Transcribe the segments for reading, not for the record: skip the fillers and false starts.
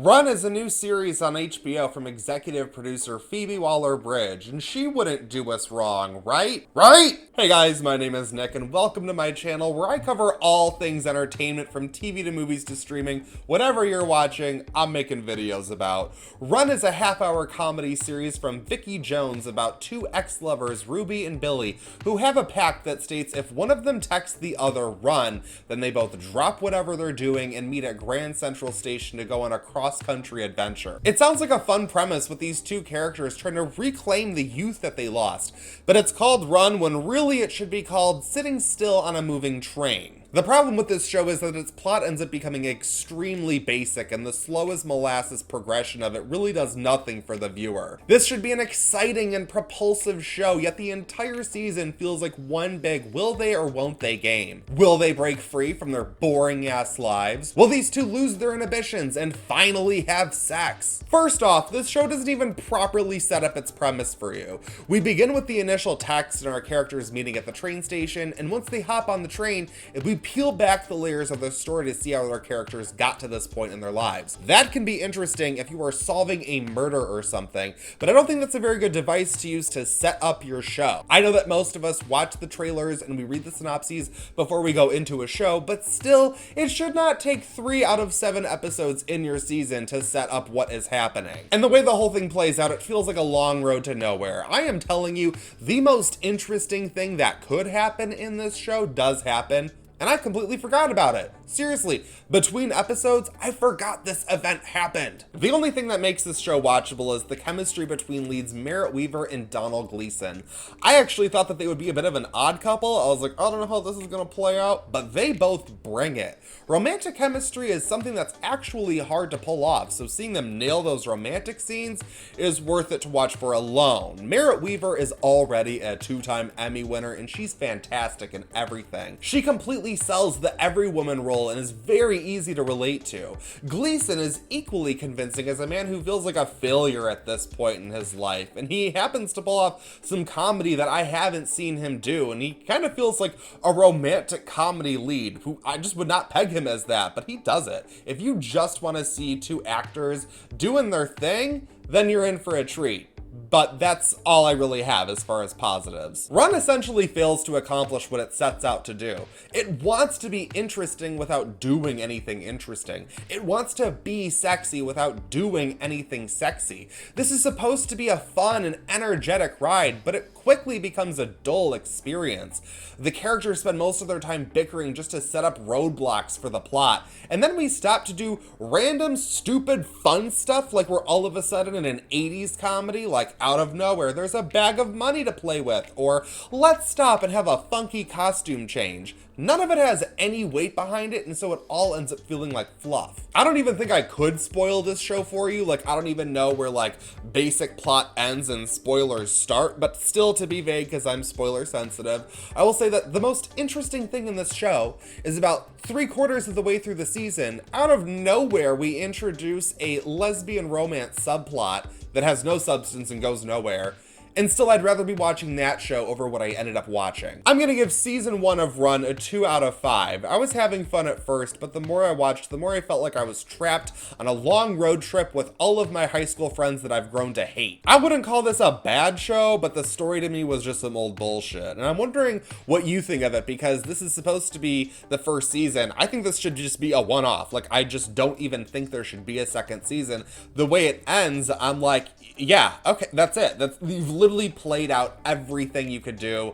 Run is a new series on HBO from executive producer Phoebe Waller-Bridge, and she wouldn't do us wrong, right? Right? Hey guys, my name is Nick, and welcome to my channel where I cover all things entertainment from TV to movies to streaming. Whatever you're watching, I'm making videos about. Run is a half-hour comedy series from Vicky Jones about two ex-lovers, Ruby and Billy, who have a pact that states if one of them texts the other run, then they both drop whatever they're doing and meet at Grand Central Station to go on a cross-country adventure. It sounds like a fun premise with these two characters trying to reclaim the youth that they lost, but it's called Run when really it should be called Sitting Still on a Moving Train. The problem with this show is that its plot ends up becoming extremely basic, and the slow as molasses progression of it really does nothing for the viewer. This should be an exciting and propulsive show, yet the entire season feels like one big will they or won't they game. Will they break free from their boring ass lives? Will these two lose their inhibitions and finally have sex? First off, this show doesn't even properly set up its premise for you. We begin with the initial text and our characters meeting at the train station, and once they hop on the train, we peel back the layers of the story to see how their characters got to this point in their lives. That can be interesting if you are solving a murder or something, but I don't think that's a very good device to use to set up your show. I know that most of us watch the trailers and we read the synopses before we go into a show, but still, it should not take 3 out of 7 episodes in your season to set up what is happening. And the way the whole thing plays out, it feels like a long road to nowhere. I am telling you, the most interesting thing that could happen in this show does happen, and I completely forgot about it. Seriously, between episodes, I forgot this event happened. The only thing that makes this show watchable is the chemistry between leads Merritt Wever and Donald Gleason. I actually thought that they would be a bit of an odd couple. I was like, I don't know how this is gonna play out, but they both bring it. Romantic chemistry is something that's actually hard to pull off, so seeing them nail those romantic scenes is worth it to watch for alone. Merritt Wever is already a 2-time Emmy winner, and she's fantastic in everything. She completely sells the every woman role and is very easy to relate to. Gleason is equally convincing as a man who feels like a failure at this point in his life, and he happens to pull off some comedy that I haven't seen him do, and he kind of feels like a romantic comedy lead, who I just would not peg him as that, but he does it. If you just want to see two actors doing their thing, then you're in for a treat. But that's all I really have as far as positives. Run essentially fails to accomplish what it sets out to do. It wants to be interesting without doing anything interesting. It wants to be sexy without doing anything sexy. This is supposed to be a fun and energetic ride, but it quickly becomes a dull experience. The characters spend most of their time bickering just to set up roadblocks for the plot, and then we stop to do random, stupid, fun stuff like we're all of a sudden in an 80s comedy, like out of nowhere there's a bag of money to play with, or let's stop and have a funky costume change. None of it has any weight behind it, and so it all ends up feeling like fluff. I don't even think I could spoil this show for you. Like, I don't even know where like basic plot ends and spoilers start, but still, to be vague because I'm spoiler sensitive, I will say that the most interesting thing in this show is about 3/4 of the way through the season, out of nowhere we introduce a lesbian romance subplot that has no substance and goes nowhere. And still, I'd rather be watching that show over what I ended up watching. I'm gonna give season 1 of Run a 2 out of 5. I was having fun at first, but the more I watched, the more I felt like I was trapped on a long road trip with all of my high school friends that I've grown to hate. I wouldn't call this a bad show, but the story to me was just some old bullshit. And I'm wondering what you think of it, because this is supposed to be the first season. I think this should just be a one-off. Like, I just don't even think there should be a second season. The way it ends, I'm like, yeah, okay, that's it. You've literally played out everything you could do.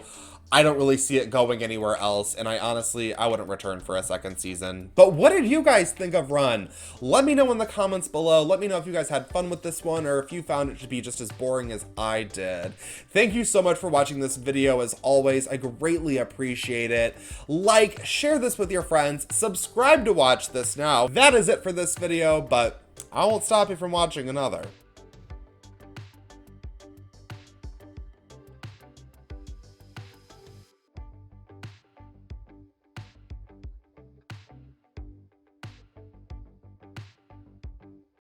I don't really see it going anywhere else, and I wouldn't return for a second season. But what did you guys think of Run? Let me know in the comments below. Let me know if you guys had fun with this one, or if you found it to be just as boring as I did. Thank you so much for watching this video. As always, I greatly appreciate it. Like, share this with your friends, subscribe to watch this now. That is it for this video, but I won't stop you from watching another.